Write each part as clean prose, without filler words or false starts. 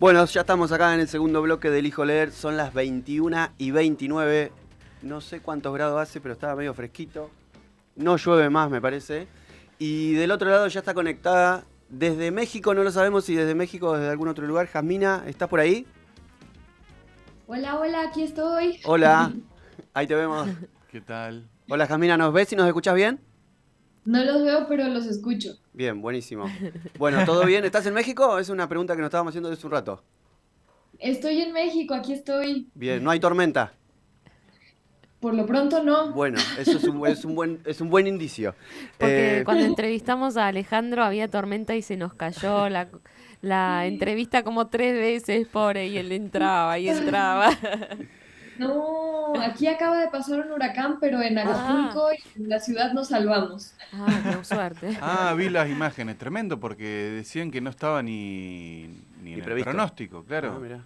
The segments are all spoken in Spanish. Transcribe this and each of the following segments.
Bueno, ya estamos acá en el segundo bloque del Hijo Leer. Son las 21:29. No sé cuántos grados hace, pero estaba medio fresquito. No llueve más, me parece. Y del otro lado ya está conectada desde México, no lo sabemos si desde México o desde algún otro lugar. Jasmina, ¿estás por ahí? Hola, hola, aquí estoy. Hola, ahí te vemos. ¿Qué tal? Hola Jasmina, ¿nos ves y nos escuchás bien? No los veo, pero los escucho. Bien, buenísimo. Bueno, ¿todo bien? ¿Estás en México? Es una pregunta que nos estábamos haciendo desde un rato. Estoy en México, aquí estoy. Bien, ¿no hay tormenta? Por lo pronto no. Bueno, eso es un buen indicio. Porque Eh, cuando entrevistamos a Alejandro había tormenta y se nos cayó la entrevista como 3 veces, pobre, y él entraba y entraba. No, aquí acaba de pasar un huracán, pero en Ah, Acapulco y en la ciudad nos salvamos. qué suerte. Vi las imágenes, tremendo, porque decían que no estaba ni en ni el previsto. pronóstico, Ah, claro. mira.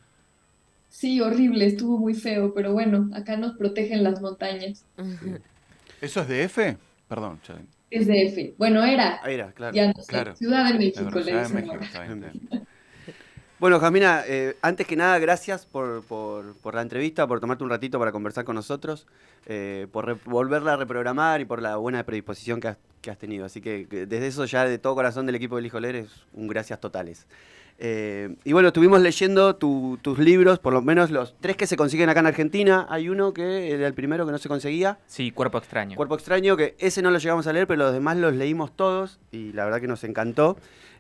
Sí, horrible, estuvo muy feo, pero bueno, acá nos protegen las montañas. Sí. ¿Eso es DF? Perdón, Es DF. Bueno, era, Ahí era, claro. ya no sé. claro, Ciudad de es México verdad, le Ciudad de dicen México, ahora. está bien, está bien. Bueno, Jasmina, antes que nada, gracias por la entrevista, por tomarte un ratito para conversar con nosotros, volverla a reprogramar y por la buena predisposición que has tenido. Así que desde eso ya de todo corazón del equipo del Hijo Leer es un gracias totales. Y bueno, estuvimos leyendo tus libros, por lo menos los 3 que se consiguen acá en Argentina. Hay uno que era el primero que no se conseguía, Sí, Cuerpo Extraño. Cuerpo Extraño, que ese no lo llegamos a leer, pero los demás los leímos todos y la verdad que nos encantó.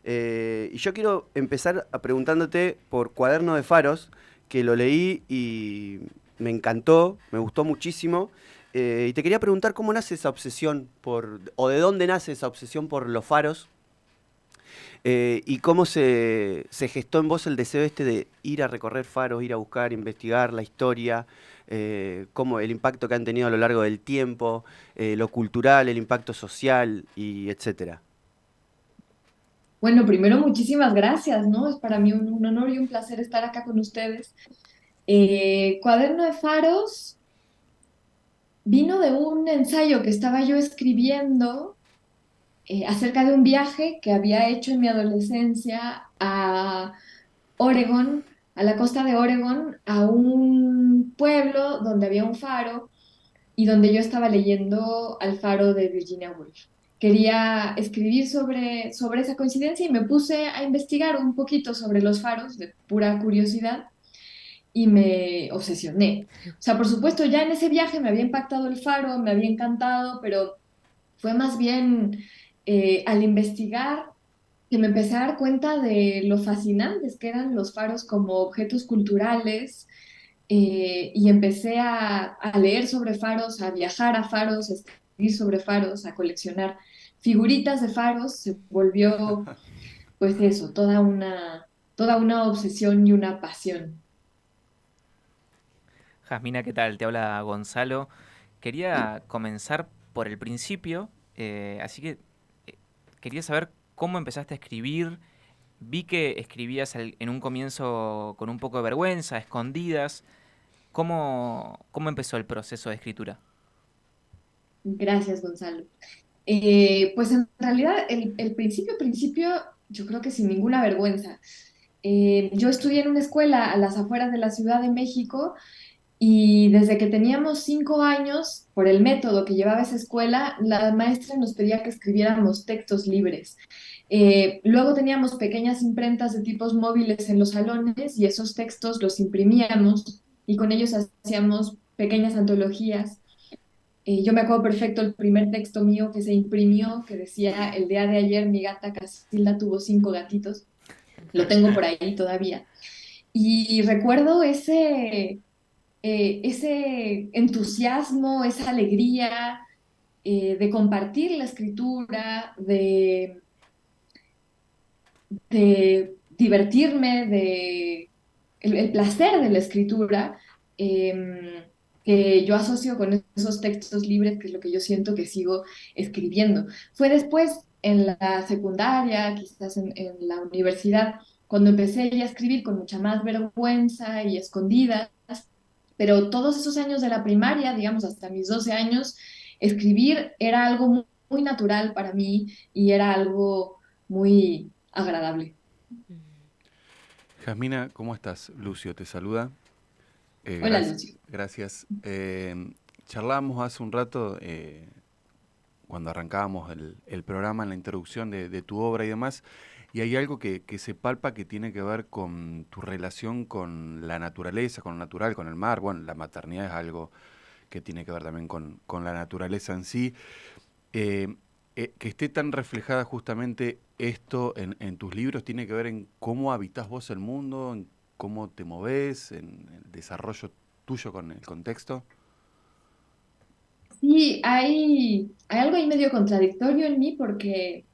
Y yo quiero empezar preguntándote por Cuaderno de Faros, que lo leí y me encantó, me gustó muchísimo. Y te quería preguntar cómo nace esa obsesión o de dónde nace esa obsesión por los faros, y cómo se gestó en vos el deseo este de ir a recorrer faros, ir a buscar, investigar la historia, cómo el impacto que han tenido a lo largo del tiempo, lo cultural, el impacto social y etcétera. Bueno, primero muchísimas gracias, ¿no? Es para mí un honor y un placer estar acá con ustedes. Cuaderno de Faros vino de un ensayo que estaba yo escribiendo acerca de un viaje que había hecho en mi adolescencia a Oregón, a la costa de Oregón, a un pueblo donde había un faro y donde yo estaba leyendo al faro de Virginia Woolf. Quería escribir sobre esa coincidencia y me puse a investigar un poquito sobre los faros de pura curiosidad y me obsesioné. O sea, por supuesto, ya en ese viaje me había impactado el faro, me había encantado, pero fue más bien al investigar que me empecé a dar cuenta de lo fascinantes que eran los faros como objetos culturales, y empecé a leer sobre faros, a viajar a faros, a escribir sobre faros, a coleccionar figuritas de faros. Se volvió, pues eso, toda una obsesión y una pasión. Jasmina, ¿qué tal? Te habla Gonzalo. Quería comenzar por el principio, así que eh, quería saber cómo empezaste a escribir. Vi que escribías en un comienzo con un poco de vergüenza, a escondidas. ¿Cómo empezó el proceso de escritura? Gracias, Gonzalo. Pues en realidad el principio, yo creo que sin ninguna vergüenza. Yo estudié en una escuela a las afueras de la Ciudad de México y desde que teníamos 5 años, por el método que llevaba esa escuela, la maestra nos pedía que escribiéramos textos libres. Luego teníamos pequeñas imprentas de tipos móviles en los salones y esos textos los imprimíamos y con ellos hacíamos pequeñas antologías. Yo me acuerdo perfecto el primer texto mío que se imprimió, que decía, el día de ayer mi gata Casilda tuvo 5 gatitos. Lo tengo por ahí todavía. Y recuerdo ese entusiasmo, esa alegría de compartir la escritura, de divertirme, el placer de la escritura, que yo asocio con esos textos libres, que es lo que yo siento que sigo escribiendo. Fue después, en la secundaria, quizás en la universidad, cuando empecé ya a escribir con mucha más vergüenza y escondidas, pero todos esos años de la primaria, digamos hasta mis 12 años, escribir era algo muy natural para mí y era algo muy agradable. Jasmina, ¿cómo estás? Lucio te saluda. Hola, Lucio. Gracias. Charlábamos hace un rato, cuando arrancábamos el programa, en la introducción de tu obra y demás, y hay algo que se palpa que tiene que ver con tu relación con la naturaleza, con lo natural, con el mar. Bueno, la maternidad es algo que tiene que ver también con la naturaleza en sí. Eh, que esté tan reflejada justamente esto en tus libros, tiene que ver en cómo habitas vos el mundo, en cómo te movés, en el desarrollo tuyo con el contexto. Sí, hay algo ahí medio contradictorio en mí porque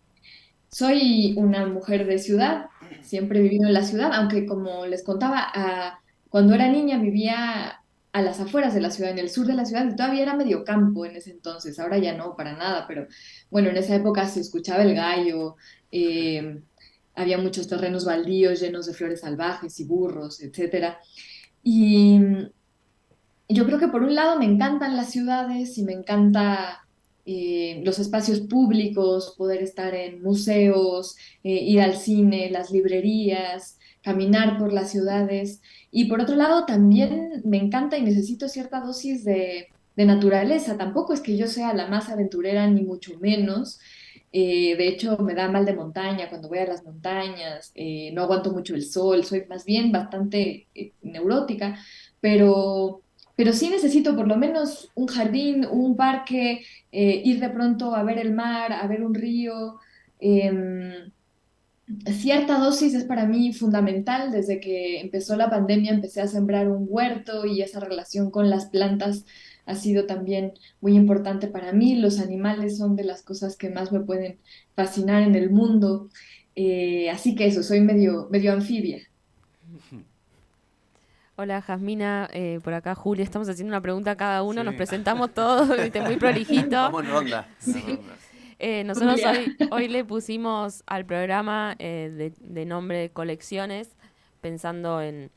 soy una mujer de ciudad, siempre he vivido en la ciudad, aunque como les contaba, cuando era niña vivía a las afueras de la ciudad, en el sur de la ciudad, y todavía era medio campo en ese entonces, ahora ya no, para nada, pero bueno, en esa época se escuchaba el gallo, eh, había muchos terrenos baldíos llenos de flores salvajes y burros, etcétera. Y yo creo que por un lado me encantan las ciudades y me encanta los espacios públicos, poder estar en museos, ir al cine, las librerías, caminar por las ciudades. Y por otro lado también me encanta y necesito cierta dosis de naturaleza. Tampoco es que yo sea la más aventurera ni mucho menos. De hecho, me da mal de montaña cuando voy a las montañas, no aguanto mucho el sol, soy más bien bastante neurótica, pero sí necesito por lo menos un jardín, un parque, ir de pronto a ver el mar, a ver un río. em, Cierta dosis es para mí fundamental. Desde que empezó la pandemia empecé a sembrar un huerto y esa relación con las plantas ha sido también muy importante para mí. Los animales son de las cosas que más me pueden fascinar en el mundo. Así que eso, soy medio anfibia. Hola Jasmina, por acá Julia, estamos haciendo una pregunta a cada uno, nos Sí, presentamos todos, viste, muy prolijito. Vamos en ronda. una ronda. Nosotros Julia. hoy le pusimos al programa de nombre Colecciones, pensando en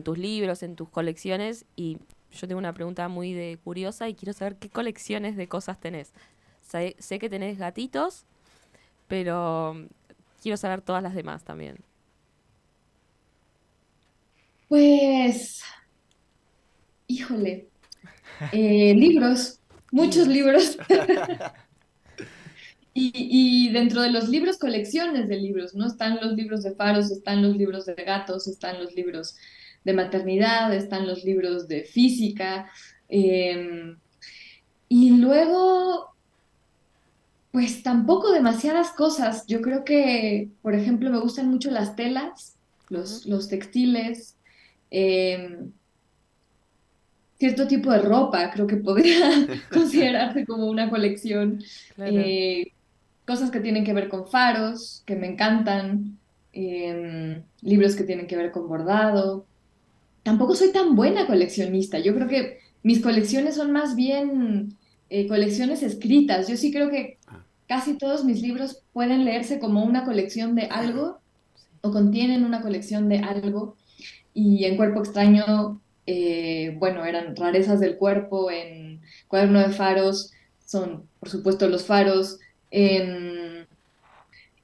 tus libros, en tus colecciones, y yo tengo una pregunta muy curiosa y quiero saber qué colecciones de cosas tenés. Sé que tenés gatitos, pero quiero saber todas las demás también. Pues, híjole, libros, muchos Libros. libros. Y dentro de los libros, colecciones de libros, ¿no? Están los libros de faros, están los libros de gatos, están los libros de maternidad, están los libros de física. eh, y luego, pues tampoco demasiadas cosas. Yo creo que, por ejemplo, me gustan mucho las telas, Ajá, los textiles, eh, cierto tipo de ropa, creo que podría considerarse como una colección. claro. Eh, Cosas que tienen que ver con faros, que me encantan, libros que tienen que ver con bordado. Tampoco soy tan buena coleccionista. Yo creo que mis colecciones son más bien colecciones escritas. Yo sí creo que Ah, casi todos mis libros pueden leerse como una colección de algo Sí. o contienen una colección de algo. Y en Cuerpo Extraño, bueno, eran rarezas del cuerpo. En Cuaderno de Faros son, por supuesto, los faros. En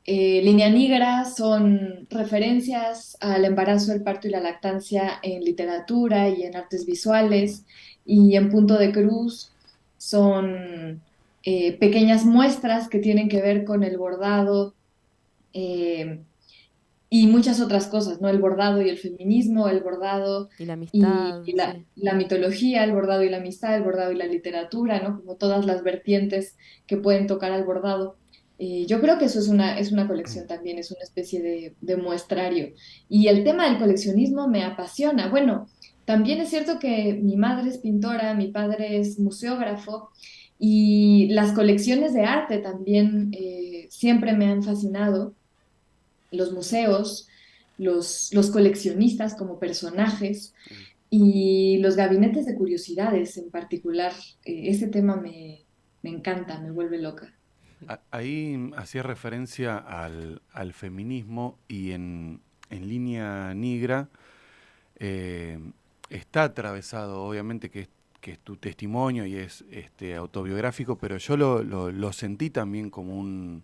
Línea Negra son referencias al embarazo, el parto y la lactancia en literatura y en artes visuales. Y en Punto de Cruz son pequeñas muestras que tienen que ver con el bordado, eh, y muchas otras cosas, ¿no? El bordado y el feminismo, el bordado Y la y amistad, la, sí. la mitología, el bordado y la amistad, el bordado y la literatura, ¿no? Como todas las vertientes que pueden tocar al bordado. Yo creo que eso es una colección también, es una especie de muestrario. Y el tema del coleccionismo me apasiona. Bueno, también es cierto que mi madre es pintora, mi padre es museógrafo y las colecciones de arte también siempre me han fascinado, los museos, los coleccionistas como personajes y los gabinetes de curiosidades en particular. Ese tema me encanta, me vuelve loca. Ahí hacía referencia al feminismo y en Línea Negra eh, está atravesado, obviamente que es tu testimonio y es autobiográfico, pero yo lo sentí también como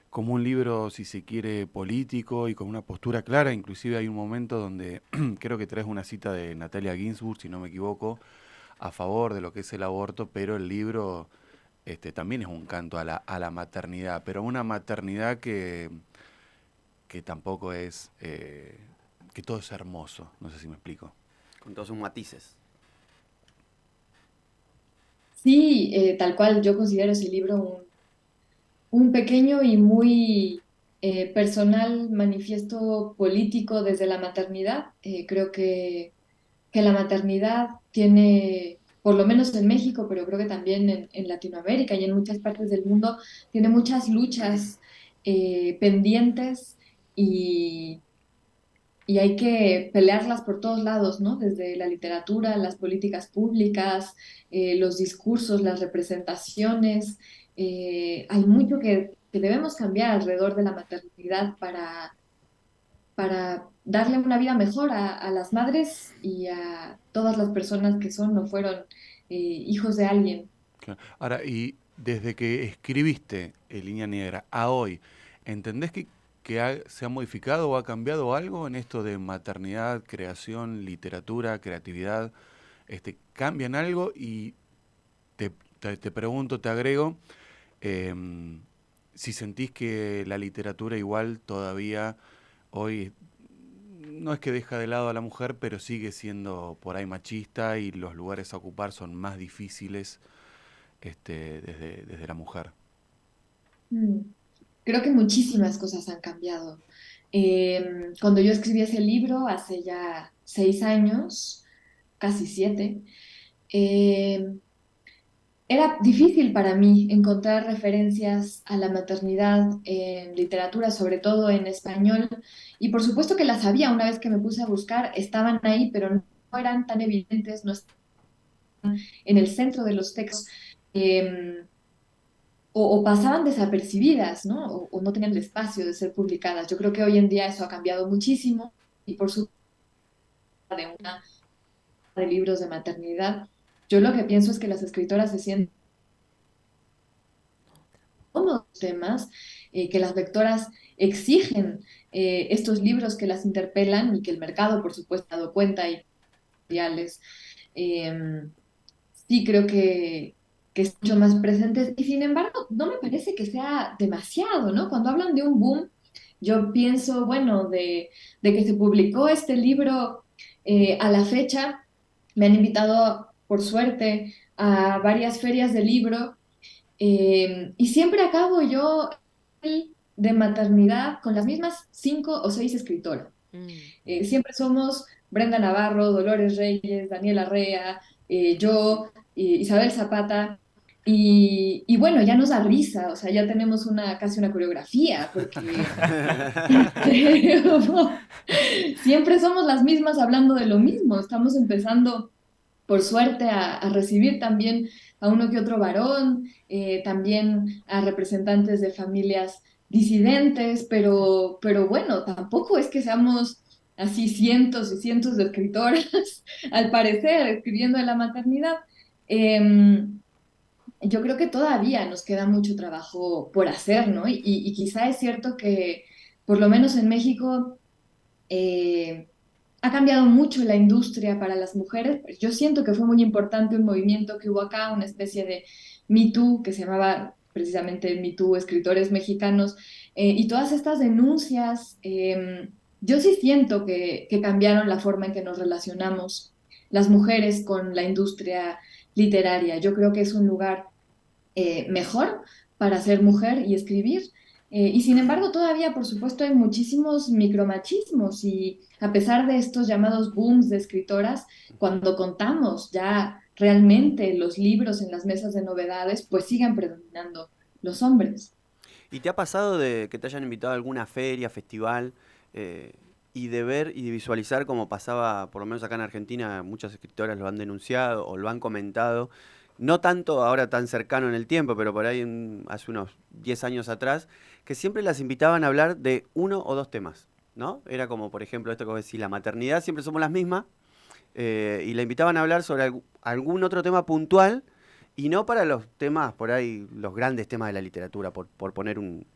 como un libro, si se quiere, político y con una postura clara. Inclusive hay un momento donde creo que traes una cita de Natalia Ginsburg, si no me equivoco, a favor de lo que es el aborto, pero el libro también es un canto a la maternidad, pero una maternidad que tampoco es, que todo es hermoso, no sé si me explico. Con todos sus matices. Sí, tal cual, yo considero ese libro un pequeño y muy personal manifiesto político desde la maternidad. Creo que la maternidad tiene, por lo menos en México, pero creo que también en Latinoamérica y en muchas partes del mundo, tiene muchas luchas pendientes y, y hay que pelearlas por todos lados, ¿no? Desde la literatura, las políticas públicas, los discursos, las representaciones. Hay mucho que debemos cambiar alrededor de la maternidad para darle una vida mejor a las madres y a todas las personas que son o fueron hijos de alguien. Claro. Ahora, y desde que escribiste Línea Negra a hoy, ¿entendés se ha modificado o ha cambiado algo en esto de maternidad, creación, literatura, creatividad? ¿Cambian algo? Y te pregunto, te agrego, em, si sentís que la literatura igual todavía hoy no es que deja de lado a la mujer, pero sigue siendo por ahí machista y los lugares a ocupar son más difíciles desde la mujer. Mm. Creo que muchísimas cosas han cambiado. Cuando yo escribí ese libro, hace ya 6 años, casi 7, eh, era difícil para mí encontrar referencias a la maternidad en literatura, sobre todo en español, y por supuesto que las había una vez que me puse a buscar, estaban ahí, pero no eran tan evidentes, no estaban en el centro de los textos, o pasaban desapercibidas, ¿no? O no tenían el espacio de ser publicadas. Yo creo que hoy en día eso ha cambiado muchísimo y por supuesto de una de libros de maternidad, yo lo que pienso es que las escritoras se sienten cómodos temas, que las lectoras exigen estos libros que las interpelan y que el mercado, por supuesto, ha dado cuenta y editoriales, eh, sí creo que es mucho más presentes y sin embargo no me parece que sea demasiado, ¿no? Cuando hablan de un boom, yo pienso, bueno, de que se publicó este libro a la fecha, me han invitado, por suerte, a varias ferias de libro y siempre acabo yo de maternidad con las mismas 5 o 6 escritoras. Mm. Siempre somos Brenda Navarro, Dolores Reyes, Daniela Rea, yo, Isabel Zapata. Y bueno, ya nos da risa, o sea, ya tenemos casi una coreografía, porque siempre somos las mismas hablando de lo mismo. Estamos empezando, por suerte, a recibir también a uno que otro varón, también a representantes de familias disidentes, pero bueno, tampoco es que seamos así cientos y cientos de escritoras, al parecer, escribiendo de la maternidad. Yo creo que todavía nos queda mucho trabajo por hacer, ¿no? Y quizá es cierto que, por lo menos en México, eh, ha cambiado mucho la industria para las mujeres. Yo siento que fue muy importante un movimiento que hubo acá, una especie de Me Too, que se llamaba precisamente Me Too, escritores mexicanos, y todas estas denuncias, yo sí siento que cambiaron la forma en que nos relacionamos las mujeres con la industria literaria. Yo creo que es un lugar mejor para ser mujer y escribir. Y sin embargo, todavía, por supuesto, hay muchísimos micromachismos y a pesar de estos llamados booms de escritoras, cuando contamos ya realmente los libros en las mesas de novedades, pues siguen predominando los hombres. ¿Y te ha pasado de que te hayan invitado a alguna feria, festival, eh, y de ver y de visualizar como pasaba, por lo menos acá en Argentina, muchas escritoras lo han denunciado o lo han comentado, no tanto ahora tan cercano en el tiempo, pero por ahí hace unos 10 años atrás, que siempre las invitaban a hablar de uno o dos temas, ¿no? Era como, por ejemplo, esto que vos decís, la maternidad, siempre somos las mismas, y la invitaban a hablar sobre algún otro tema puntual y no para los temas, por ahí, los grandes temas de la literatura, por poner un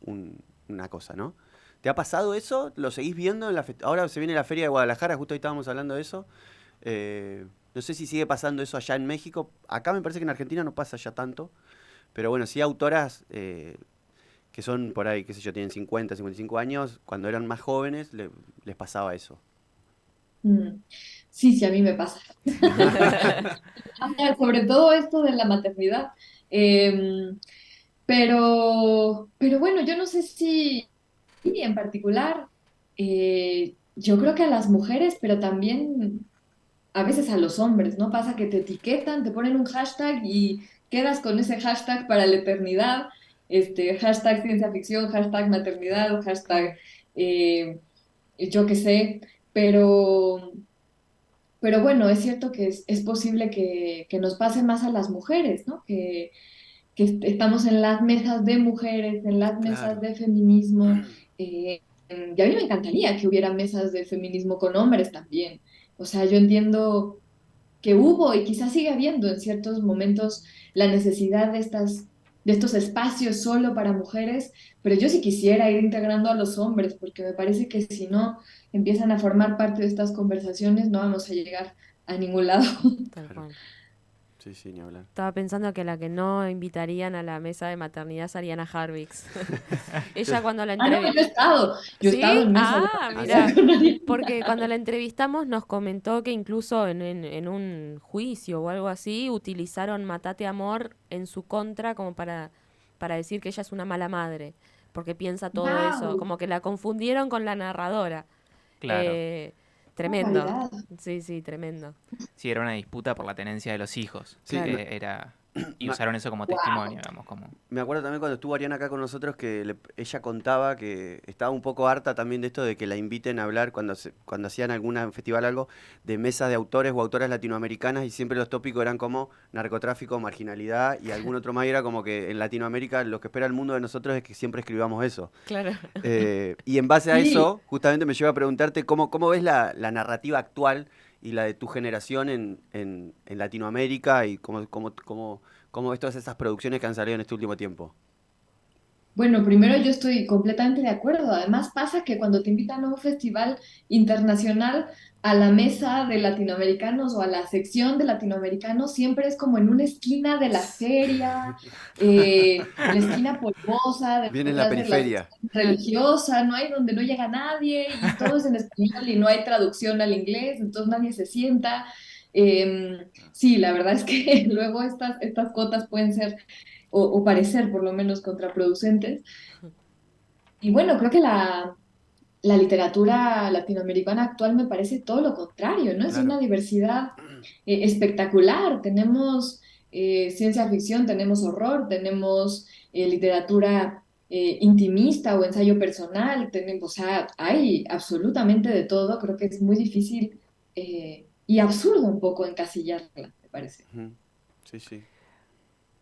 una cosa, ¿no? ¿Te ha pasado eso? ¿Lo seguís viendo? Ahora se viene la Feria de Guadalajara, justo hoy estábamos hablando de eso. No sé si sigue pasando eso allá en México. Acá me parece que en Argentina no pasa ya tanto. Pero bueno, sí autoras que son por ahí, qué sé yo, tienen 50, 55 años, cuando eran más jóvenes les pasaba eso. Mm. Sí, sí, a mí me pasa. Sobre todo esto de la maternidad. Em, pero bueno, yo no sé si en particular, yo creo que a las mujeres, pero también a veces a los hombres, ¿no? Pasa que te etiquetan, te ponen un hashtag y quedas con ese hashtag para la eternidad. Hashtag ciencia ficción, hashtag maternidad, hashtag eh, yo qué sé, pero, pero bueno, es cierto que es posible que nos pase más a las mujeres, ¿no? Estamos en las mesas de mujeres, en las mesas Claro. de feminismo. Y a mí me encantaría que hubiera mesas de feminismo con hombres también. O sea, yo entiendo que hubo y quizás sigue habiendo en ciertos momentos la necesidad de estos espacios solo para mujeres, pero yo sí quisiera ir integrando a los hombres, porque me parece que si no empiezan a formar parte de estas conversaciones, no vamos a llegar a ningún lado. Tal Claro. cual. Sí, sí, ni hablar. Estaba pensando que la que no invitarían a la mesa de maternidad es Ariana Harvix. Yo- Ella cuando la Ah, no, entrevistó... yo he ¿Sí? estado en mesas de Ah, ¿Ah, maternidad sí? mira. con Ariana. Porque cuando la entrevistamos nos comentó que incluso en un juicio o algo así utilizaron Matate Amor en su contra como para decir que ella es una mala madre, porque piensa todo eso, ¡Wow! como que la confundieron con la narradora. Claro. Eh, ¡Qué tremendo. barbaridad! Sí, sí, tremendo. Sí, era una disputa por la tenencia de los hijos. Sí, Claro. Y me, usaron eso como ¡Wow! testimonio, digamos, como... Me acuerdo también cuando estuvo Ariana acá con nosotros que ella contaba que estaba un poco harta también de esto de que la inviten a hablar cuando hacían algún festival algo de mesas de autores o autoras latinoamericanas y siempre los tópicos eran como narcotráfico, marginalidad y algún otro más y era como que en Latinoamérica lo que espera el mundo de nosotros es que siempre escribamos eso. Claro. Y en base a Sí, eso, justamente me lleva a preguntarte cómo ves la narrativa actual y la de tu generación en Latinoamérica y cómo ves todas esas producciones que han salido en este último tiempo. bueno, primero yo estoy completamente de acuerdo. Además pasa que cuando te invitan a un festival internacional, a la mesa de latinoamericanos o a la sección de latinoamericanos, siempre es como en una esquina de la feria, la esquina polvosa, Viene en la detrás de la sección periferia. religiosa, no hay donde no llega nadie y todo es en español y no hay traducción al inglés, entonces nadie se sienta. Sí, la verdad es que luego estas cotas pueden ser o parecer por lo menos contraproducentes. Y bueno, creo que la literatura latinoamericana actual me parece todo lo contrario, ¿no? Es de Claro. una diversidad espectacular. Tenemos ciencia ficción, tenemos horror, tenemos literatura intimista o ensayo personal, tenemos, o sea, hay absolutamente de todo. Creo que es muy difícil y absurdo un poco encasillarla, me parece. Ujú. Sí, sí.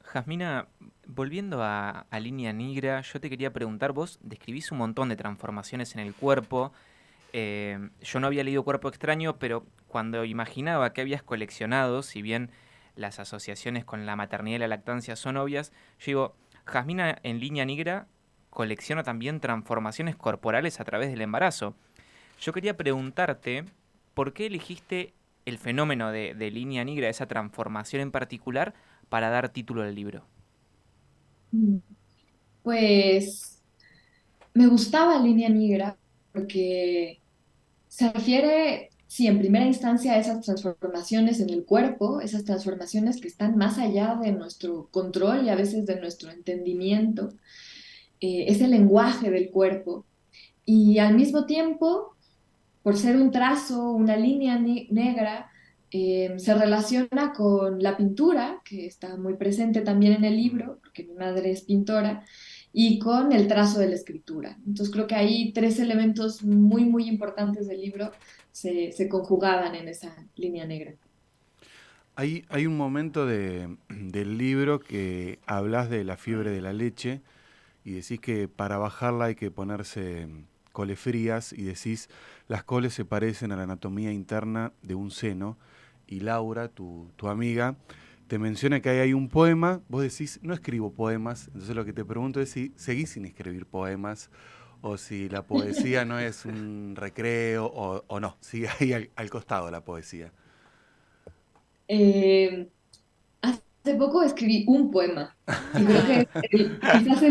Jasmina, volviendo a Línea Negra, yo te quería preguntar, vos describís un montón de transformaciones en el cuerpo. Yo no había leído Cuerpo Extraño, pero cuando imaginaba que habías coleccionado, si bien las asociaciones con la maternidad y la lactancia son obvias, yo digo, Jasmina en Línea Negra colecciona también transformaciones corporales a través del embarazo. Yo quería preguntarte, ¿por qué elegiste el fenómeno de Línea Negra, esa transformación en particular, para dar título al libro? Mm. Pues me gustaba Línea Negra porque se refiere, sí, en primera instancia a esas transformaciones en el cuerpo, esas transformaciones que están más allá de nuestro control y a veces de nuestro entendimiento, es el lenguaje del cuerpo. Y al mismo tiempo, por ser un trazo, una línea negra, se relaciona con la pintura, que está muy presente también en el libro, porque mi madre es pintora, y con el trazo de la escritura. Entonces creo que ahí tres elementos muy, muy importantes del libro se conjugaban en esa línea negra. Hay un momento del libro que hablas de la fiebre de la leche y decís que para bajarla hay que ponerse coles frías y decís las coles se parecen a la anatomía interna de un seno y Laura, tu amiga, te menciona que ahí hay un poema, vos decís no escribo poemas, entonces lo que te pregunto es si seguís sin escribir poemas o si la poesía no es un recreo o no, sigue ahí al costado la poesía. Eh, Hace poco escribí un poema y creo que es quizás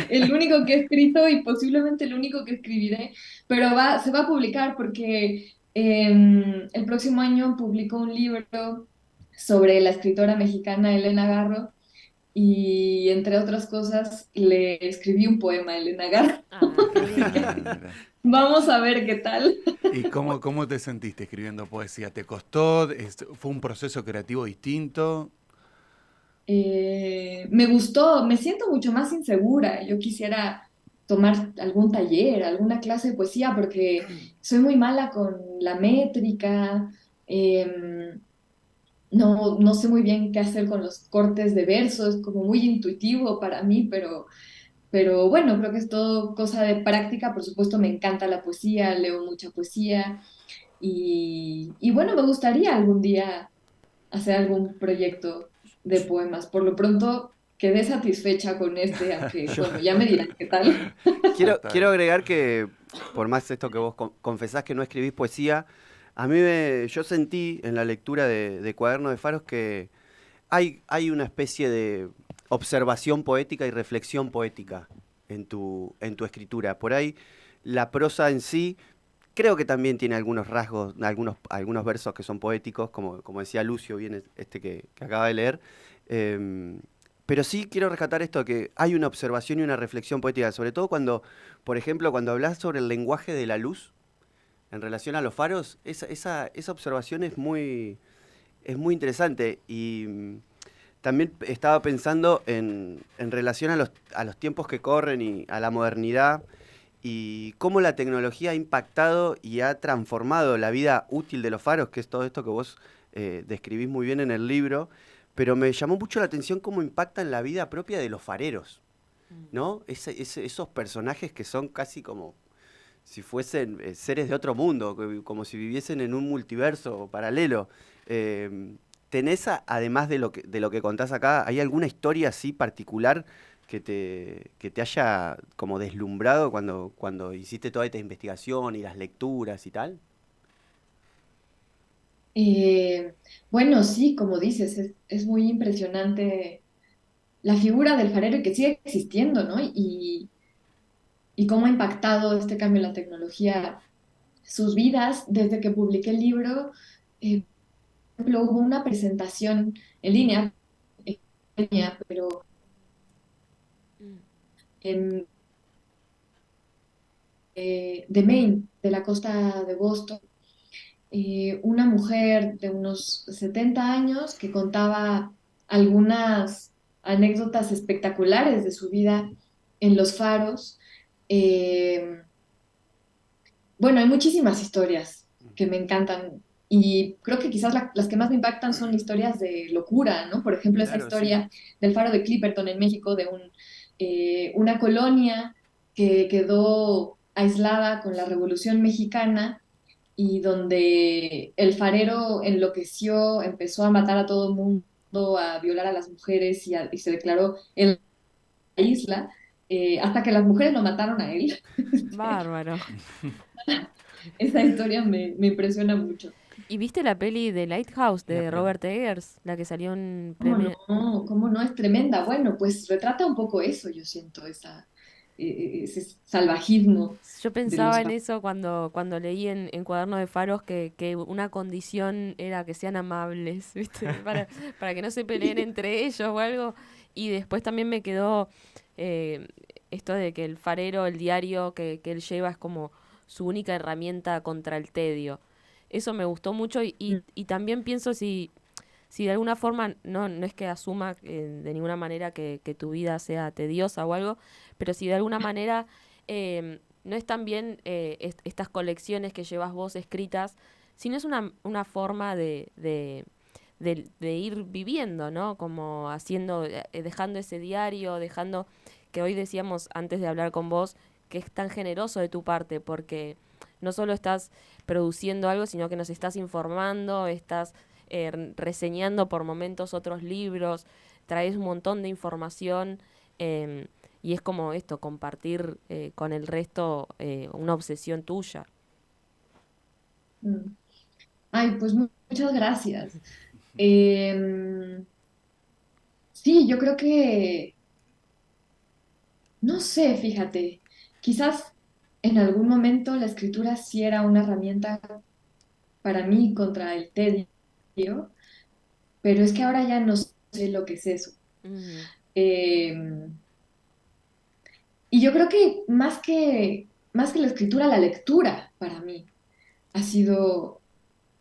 el único que he escrito y posiblemente el único que escribiré, pero se va a publicar porque el próximo año publico un libro sobre la escritora mexicana Elena Garro y entre otras cosas le escribí un poema a Elena Garro, Ah, qué así que Ah, lindo. mira. vamos a ver qué tal. ¿Y cómo te sentiste escribiendo poesía? ¿Te costó? ¿Fue un proceso creativo distinto? Me gustó, me siento mucho más insegura. Yo quisiera tomar algún taller, alguna clase de poesía, porque soy muy mala con la métrica. No sé muy bien qué hacer con los cortes de versos, como muy intuitivo para mí, pero bueno, creo que es todo cosa de práctica. Por supuesto, me encanta la poesía, leo mucha poesía y bueno, me gustaría algún día hacer algún proyecto de poemas. Por lo pronto quedé satisfecha con este, aunque Yo bueno, ya me dirán qué tal. Está quiero bien. agregar que, por más esto que vos confesás que no escribís poesía, yo sentí en la lectura de Cuaderno de Faros que hay una especie de observación poética y reflexión poética en tu escritura. Por ahí la prosa en sí creo que también tiene algunos rasgos, algunos versos que son poéticos, como decía Lucio, bien este que acaba de leer. Em, pero sí quiero rescatar esto, que hay una observación y una reflexión poética, sobre todo cuando, por ejemplo, cuando hablas sobre el lenguaje de la luz en relación a los faros, esa observación es muy interesante. Y también estaba pensando en relación a los tiempos que corren y a la modernidad y cómo la tecnología ha impactado y ha transformado la vida útil de los faros, que es todo esto que vos describís muy bien en el libro, pero me llamó mucho la atención cómo impactan la vida propia de los fareros, ¿no? Esos personajes que son casi como si fuesen seres de otro mundo, como si viviesen en un multiverso paralelo. Eh, además de lo que contás acá, ¿hay alguna historia así particular que te haya como deslumbrado cuando hiciste toda esta investigación y las lecturas y tal? Eh, bueno, sí, como dices, es muy impresionante la figura del farero y que sigue existiendo, ¿no? Y cómo ha impactado este cambio en la tecnología sus vidas. Desde que publiqué el libro, por ejemplo, hubo una presentación en línea, pero Mm. en, de Maine, de la costa de Boston, una mujer de unos 70 años que contaba algunas anécdotas espectaculares de su vida en los faros. Eh, bueno, hay muchísimas historias que me encantan y creo que quizás las que más me impactan son historias de locura, ¿no? Por ejemplo, esa Claro, sí. historia del faro de Clipperton en México, de una colonia que quedó aislada con la Revolución Mexicana y donde el farero enloqueció, empezó a matar a todo el mundo, a violar a las mujeres y se declaró en la isla, hasta que las mujeres lo mataron a él. Bárbaro. Esa historia me impresiona mucho. ¿Y viste la peli de Lighthouse La de pre- Robert Eggers? La que salió en ¿Cómo premio. no? ¿Cómo no? Es tremenda. Bueno, pues retrata un poco eso, yo siento, ese salvajismo Yo de los pensaba en eso cuando leí en Cuaderno de Faros que una condición era que sean amables, ¿viste? Para que no se peleen entre ellos o algo. Y después también me quedó eh, esto de que el farero, el diario que él lleva es como su única herramienta contra el tedio. Eso me gustó mucho y también pienso si de alguna forma, no es que asuma de ninguna manera que tu vida sea tediosa o algo, pero si de alguna manera no es también estas colecciones que llevas vos escritas, sino es una forma de ir viviendo, ¿no? Como haciendo, dejando ese diario, dejando que hoy decíamos antes de hablar con vos, que es tan generoso de tu parte, porque no solo estás produciendo algo, sino que nos estás informando, estás reseñando por momentos otros libros, traes un montón de información, eh, y es como esto, compartir con el resto una obsesión tuya. Mm. Ay, pues muchas gracias. Em, sí, yo creo que, no sé, fíjate, quizás en algún momento la escritura sí era una herramienta para mí contra el tedio, pero es que ahora ya no sé lo que es eso. Ujú. Em, y yo creo que más que la escritura, la lectura para mí ha sido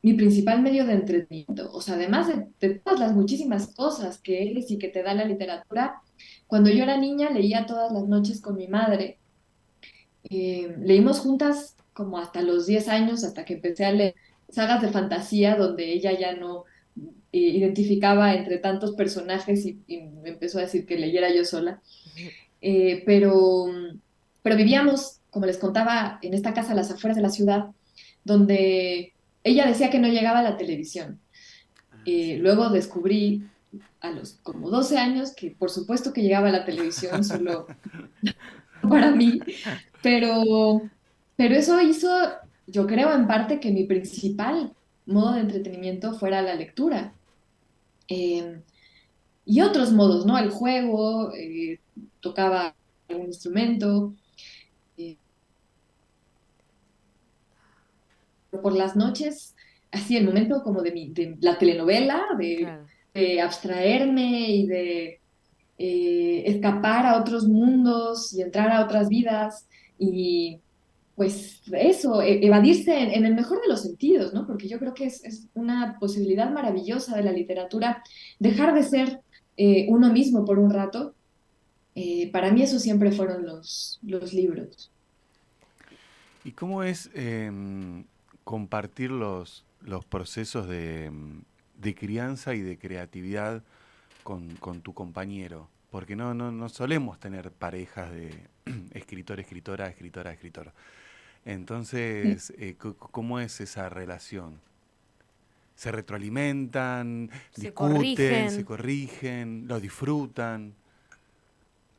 mi principal medio de entretenimiento. O sea, además de todas las muchísimas cosas que es y que te da la literatura, cuando yo era niña leía todas las noches con mi madre. Leímos juntas como hasta los 10 años, hasta que empecé a leer sagas de fantasía donde ella ya no identificaba entre tantos personajes y me empezó a decir que leyera yo sola. Eh, pero, pero vivíamos, como les contaba, en esta casa a las afueras de la ciudad, donde ella decía que no llegaba la televisión. Luego descubrí a los como 12 años que por supuesto que llegaba la televisión, solo para mí, pero, pero eso hizo, yo creo en parte que mi principal modo de entretenimiento fuera la lectura. Eh, y otros modos, ¿no? El juego, tocaba algún instrumento. eh, por las noches, así el momento como de la telenovela, Claro. de abstraerme y de escapar a otros mundos y entrar a otras vidas y pues eso, evadirse en el mejor de los sentidos, ¿no? Porque yo creo que es una posibilidad maravillosa de la literatura, dejar de ser uno mismo por un rato. Para mí eso siempre fueron los libros. ¿Y cómo es compartir los procesos de crianza y de creatividad con tu compañero? Porque no solemos tener parejas de escritor, escritora, escritora, escritor. Entonces, ¿cómo es esa relación? ¿Se retroalimentan, Se discuten, se corrigen. corrigen, lo disfrutan?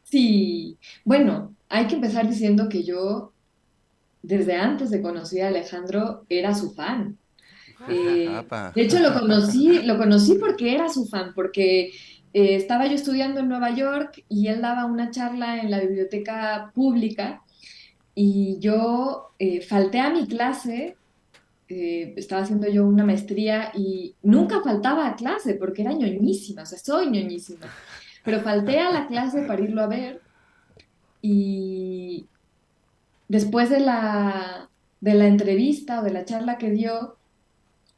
Sí, bueno, hay que empezar diciendo que yo, desde antes de conocer a Alejandro, era su fan. Apa. De hecho, lo conocí porque era su fan, porque estaba yo estudiando en Nueva York y él daba una charla en la biblioteca pública y yo falté a mi clase, estaba haciendo yo una maestría y nunca faltaba a clase porque era ñoñísima, o sea, soy ñoñísima, pero falté a la clase para irlo a ver y después de la entrevista o de la charla que dio,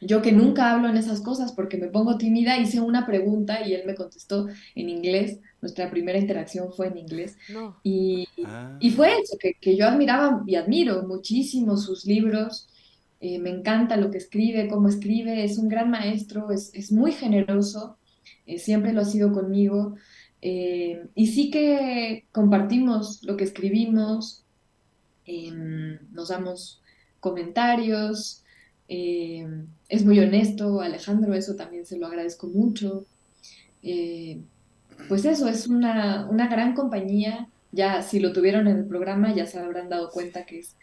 yo que nunca hablo en esas cosas porque me pongo tímida, hice una pregunta y él me contestó en inglés. Nuestra primera interacción fue en inglés. No. Y, y Ah. fue eso, que yo admiraba y admiro muchísimo sus libros. Me encanta lo que escribe, cómo escribe. Es un gran maestro, es muy generoso. Siempre lo ha sido conmigo. Y sí que compartimos lo que escribimos, nos damos comentarios, es muy honesto, Alejandro, eso también se lo agradezco mucho. Eh, pues eso, es una gran compañía, ya si lo tuvieron en el programa ya se habrán dado cuenta que es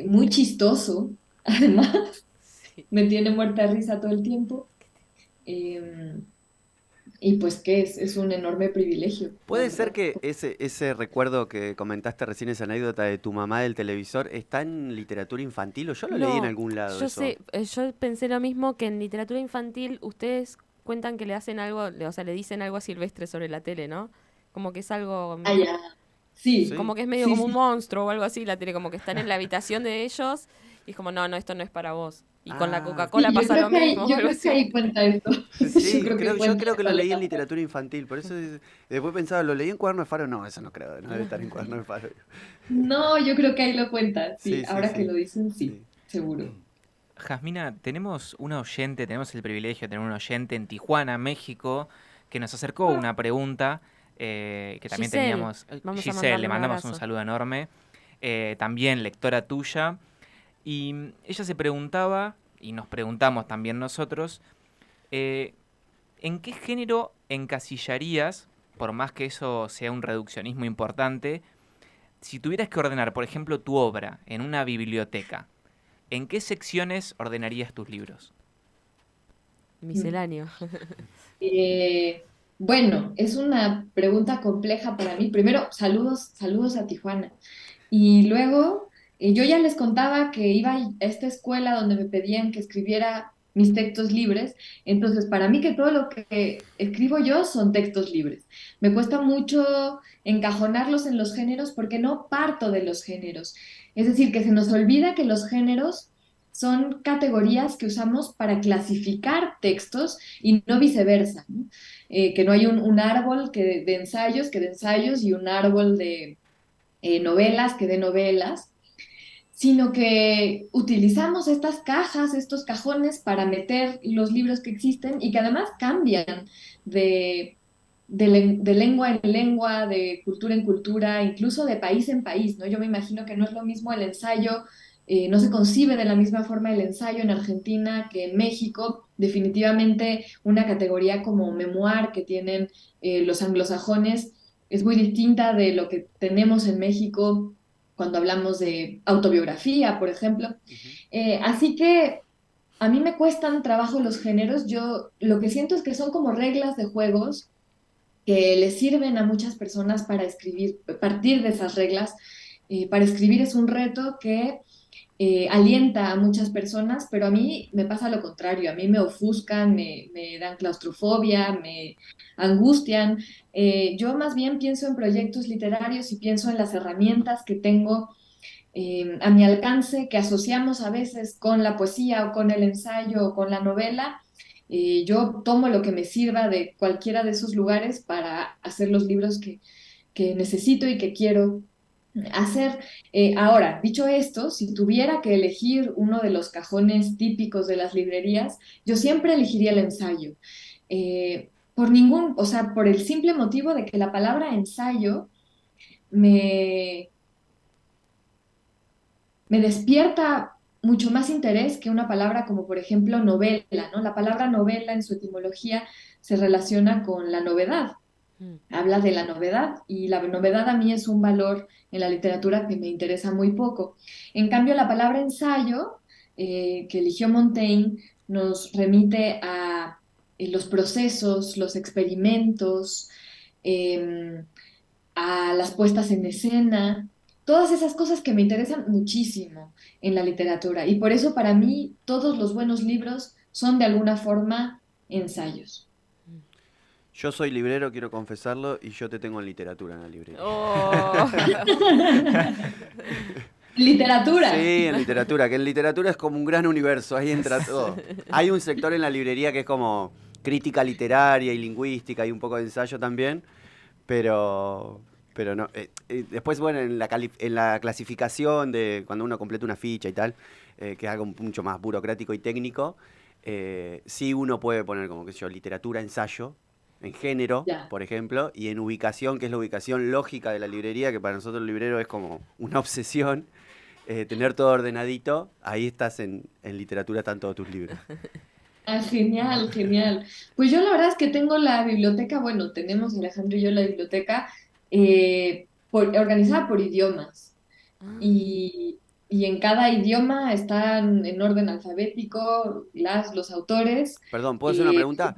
muy chistoso, además, Sí. me tiene muerta de risa todo el tiempo. Eh, y pues que es un enorme privilegio, la ¿Puede ser verdad. que ese recuerdo que comentaste recién, esa anécdota de tu mamá del televisor, está en literatura infantil o yo lo leí en No, algún lado yo eso? sé, yo pensé lo mismo que en literatura infantil ustedes cuentan que le hacen algo, o sea, le dicen algo a Silvestre sobre la tele, ¿no? Como que es algo, Ah, ya. Sí, como Sí. que es medio sí, como un sí. monstruo o algo así, la tele, como que están en la habitación de ellos y es como, no, no, esto no es para vos. Y con la Ah, Coca-Cola Sí, pasa lo mismo o yo algo creo que así. ahí cuenta esto. Yo sí, creo que yo cuenta creo que lo eso, leí en Alejandro. literatura infantil, por eso después pensaba, ¿lo leí en Cuaderno de Faro? No, eso no creo, no debe estar en Cuaderno de Faro. No, yo creo que ahí lo cuenta, sí. Sí, sí, Ahora que sí, lo dicen, sí, sí. seguro. Jasmina, tenemos una oyente, tenemos el privilegio de tener un oyente en Tijuana, México, que nos acercó una pregunta que también Giselle, teníamos. vamos a Giselle, le mandarle un mandamos un abrazo. saludo enorme. También lectora tuya. Y ella se preguntaba, y nos preguntamos también nosotros, ¿en qué género encasillarías, por más que eso sea un reduccionismo importante, si tuvieras que ordenar, por ejemplo, tu obra en una biblioteca, ¿en qué secciones ordenarías tus libros? Misceláneo. Eh, bueno, es una pregunta compleja para mí. Primero, saludos a Tijuana. Y luego, yo ya les contaba que iba a esta escuela donde me pedían que escribiera mis textos libres. Entonces, para mí que todo lo que escribo yo son textos libres. Me cuesta mucho encajonarlos en los géneros porque no parto de los géneros. Es decir, que se nos olvida que los géneros son categorías que usamos para clasificar textos y no viceversa, ¿no? Que no hay un árbol de ensayos y un árbol de novelas que de novelas, sino que utilizamos estas cajas, estos cajones para meter los libros que existen y que además cambian de, de lengua en lengua, de cultura en cultura, incluso de país en país, ¿no? Yo me imagino que no es lo mismo el ensayo, no se concibe de la misma forma el ensayo en Argentina que en México. Definitivamente una categoría como memoir que tienen los anglosajones es muy distinta de lo que tenemos en México cuando hablamos de autobiografía, por ejemplo. Así que a mí me cuestan trabajo los géneros. Yo lo que siento es que son como reglas de juegos que le sirven a muchas personas para escribir, partir de esas reglas. Para escribir es un reto que alienta a muchas personas, pero a mí me pasa lo contrario, a mí me ofuscan, me dan claustrofobia, me angustian. Yo más bien pienso en proyectos literarios y pienso en las herramientas que tengo a mi alcance, que asociamos a veces con la poesía o con el ensayo o con la novela. Yo tomo lo que me sirva de cualquiera de esos lugares para hacer los libros que necesito y que quiero hacer. Ahora, dicho esto, si tuviera que elegir uno de los cajones típicos de las librerías, yo siempre elegiría el ensayo. O sea, por el simple motivo de que la palabra ensayo me, me despierta mucho más interés que una palabra como, por ejemplo, novela, ¿no? La palabra novela en su etimología se relaciona con la novedad, Mm. habla de la novedad y la novedad a mí es un valor en la literatura que me interesa muy poco. En cambio, la palabra ensayo que eligió Montaigne nos remite a los procesos, los experimentos, eh, a las puestas en escena, todas esas cosas que me interesan muchísimo en la literatura. Y por eso para mí todos los buenos libros son de alguna forma ensayos. Yo soy librero, quiero confesarlo, y yo te tengo en literatura en la librería. Oh. Literatura. Sí, en literatura, que en literatura es como un gran universo, ahí entra todo. Hay un sector en la librería que es como crítica literaria y lingüística y un poco de ensayo también, pero, pero no. Después, bueno, en la clasificación de cuando uno completa una ficha y tal, que es algo mucho más burocrático y técnico, sí uno puede poner como, qué sé yo, literatura, ensayo, en género, Ya. por ejemplo, y en ubicación, que es la ubicación lógica de la librería, que para nosotros el librero es como una obsesión. Tener todo ordenadito, ahí estás en literatura, están todos tus libros. Ah, genial, genial. Pues yo la verdad es que tengo la biblioteca, bueno, tenemos Alejandro y yo la biblioteca organizada por idiomas. Ah, Y en cada idioma están en orden alfabético los autores. Perdón, ¿puedo hacer una eh, pregunta?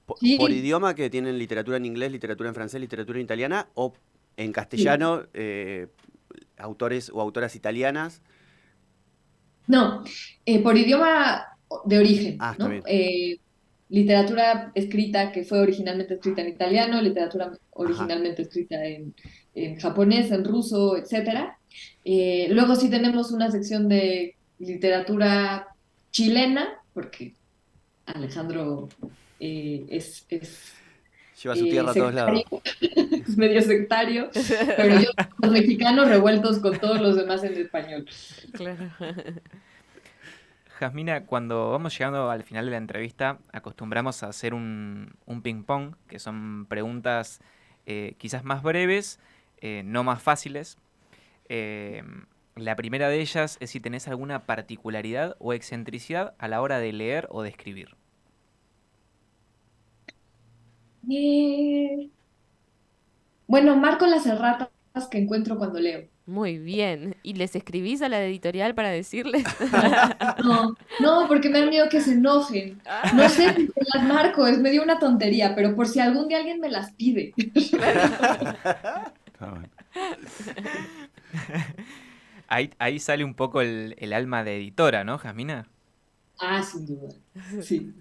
¿Por sí, idioma que tienen literatura en inglés, literatura en francés, literatura en italiana? ¿O en sí. castellano, autores o autoras italianas? No, por idioma de origen, Ah, está ¿no? bien. Literatura escrita que fue originalmente escrita en italiano, literatura Ajá. originalmente escrita en japonés, en ruso, etcétera. Luego sí tenemos una sección de literatura chilena, porque Alejandro Lleva su tierra a todos sectario, lados. es medio sectario, pero yo los mexicanos revueltos con todos los demás en español. claro. Jasmina, cuando vamos llegando al final de la entrevista, acostumbramos a hacer un ping-pong, que son preguntas quizás más breves, no más fáciles. Eh, la primera de ellas es si tenés alguna particularidad o excentricidad a la hora de leer o de escribir. Eh, Bueno, marco las erratas que encuentro cuando leo. Muy bien. ¿Y les escribís a la editorial para decirles? No, no, porque me da miedo que se enojen. No sé si se las marco, es medio una tontería, pero por si algún día alguien me las pide. Está bueno. Ahí sale un poco el alma de editora, ¿no, Jasmina? Ah, sin duda. Sí.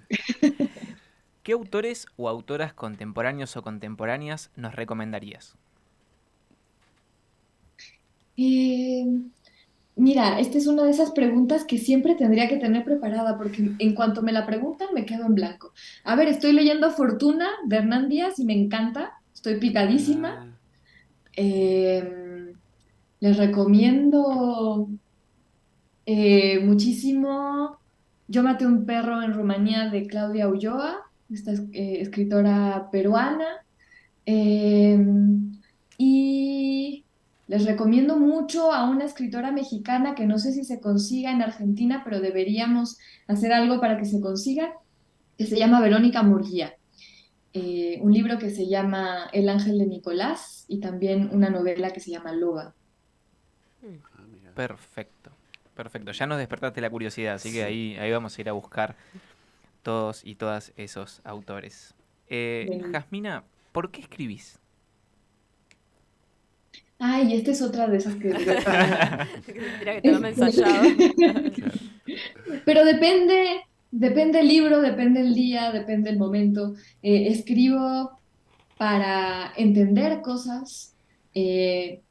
¿Qué autores o autoras contemporáneos o contemporáneas nos recomendarías? Eh, Mira, esta es una de esas preguntas que siempre tendría que tener preparada porque en cuanto me la preguntan me quedo en blanco. A ver, estoy leyendo Fortuna de Hernán Díaz y me encanta, estoy picadísima. Ah, Eh, Les recomiendo muchísimo Yo maté un perro en Rumanía de Claudia Ulloa, esta escritora peruana. Eh, y les recomiendo mucho a una escritora mexicana que no sé si se consiga en Argentina, pero deberíamos hacer algo para que se consiga, que se llama Verónica Murguía. Un libro que se llama El ángel de Nicolás y también una novela que se llama Loba. ah, mira. Perfecto, perfecto. Ya nos despertaste la curiosidad, así que Sí. ahí vamos a ir a buscar todos y todas esos autores. Bueno. Jasmina, ¿por qué escribís? Ay, esta es otra de esas que digo. Que tendría que tenerlo ensayado. Claro. Pero depende el libro, depende el día, depende el momento. Escribo para entender cosas,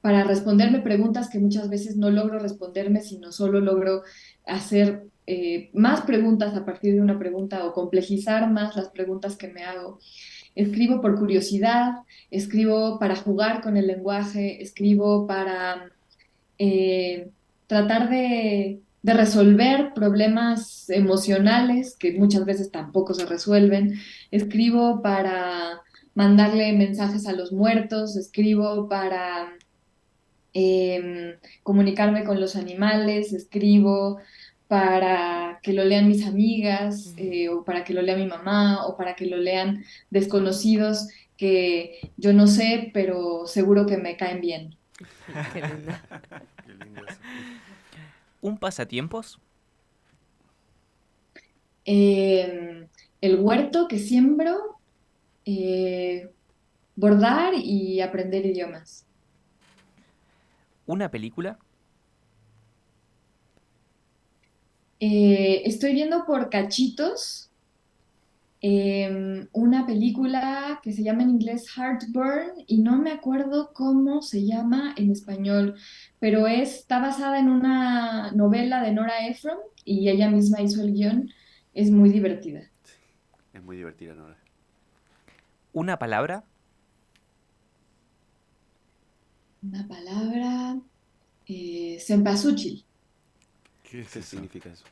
para responderme preguntas que muchas veces no logro responderme, sino solo logro hacer más preguntas a partir de una pregunta o complejizar más las preguntas que me hago. Escribo por curiosidad, escribo para jugar con el lenguaje, escribo para eh, tratar de resolver problemas emocionales que muchas veces tampoco se resuelven. Escribo para mandarle mensajes a los muertos, escribo para comunicarme con los animales, escribo para que lo lean mis amigas, o para que lo lea mi mamá, o para que lo lean desconocidos que yo no sé, pero seguro que me caen bien. Qué linda. Qué lindo eso. ¿Un pasatiempos? Eh, el huerto que siembro, eh, bordar y aprender idiomas. ¿Una película? Estoy viendo por cachitos una película que se llama en inglés Heartburn y no me acuerdo cómo se llama en español, pero está basada en una novela de Nora Ephron y ella misma hizo el guión. Es muy divertida. Es muy divertida, ¿no? ¿Una palabra? Una palabra, cempasúchil. ¿Qué es ¿Qué eso? significa eso?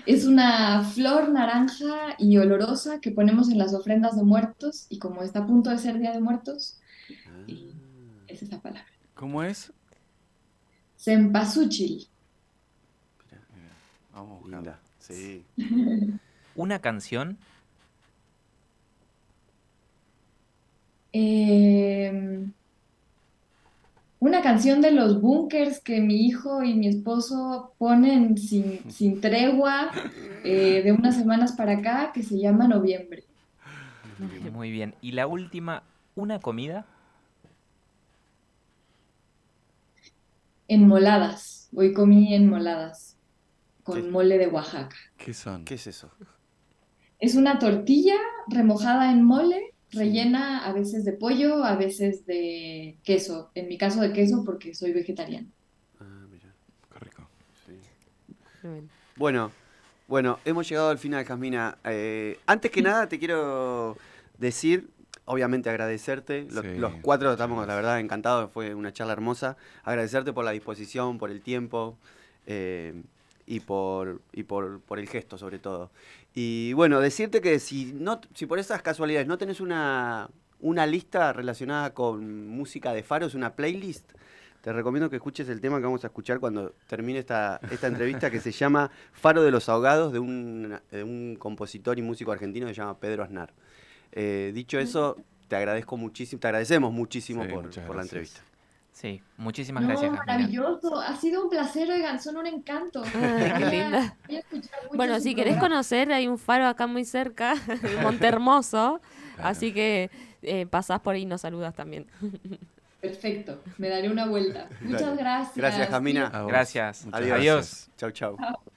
Es una flor naranja y olorosa que ponemos en las ofrendas de muertos y como está a punto de ser Día de Muertos, y Ah, es esa palabra. ¿Cómo es? Cempasúchil. Mira, vamos a buscarla. linda. Sí. ¿Una canción? Eh, una canción de los Bunkers que mi hijo y mi esposo ponen sin tregua de unas semanas para acá que se llama Noviembre. Muy bien. Y la última, ¿una comida? Enmoladas. Hoy comí enmoladas ¿Qué, con mole de Oaxaca. ¿Qué son? qué es eso? Es una tortilla remojada en mole, Sí. rellena a veces de pollo, a veces de queso. En mi caso de queso porque soy vegetariana. Ah, mira. Qué rico. Sí. Bueno. Bueno, bueno, hemos llegado al final, Jasmina. Antes que nada, te quiero decir, obviamente agradecerte. Los, Sí, los cuatro muchas estamos, la gracias. verdad, encantados. Fue una charla hermosa. Agradecerte por la disposición, por el tiempo y por el gesto, sobre todo. Y bueno, decirte que si por esas casualidades no tenés una lista relacionada con música de Faros, una playlist, te recomiendo que escuches el tema que vamos a escuchar cuando termine esta entrevista, que se llama Faro de los Ahogados, de un compositor y músico argentino que se llama Pedro Aznar. Dicho eso, te agradezco muchísimo, te agradecemos muchísimo Sí, por muchas la gracias. entrevista. Sí, muchísimas No, gracias, Jasmina. maravilloso. Ha sido un placer, oigan, son un encanto. Ay, qué linda. Voy a escuchar mucho Bueno, su si querés programa. conocer, hay un faro acá muy cerca, de Monte Hermoso, Claro. así que pasás por ahí y nos saludas también. Perfecto, me daré una vuelta. Muchas Dale. gracias. Gracias, Jasmina. A vos. Gracias. Muchas Adiós. Adiós. Chau, chau. Chao.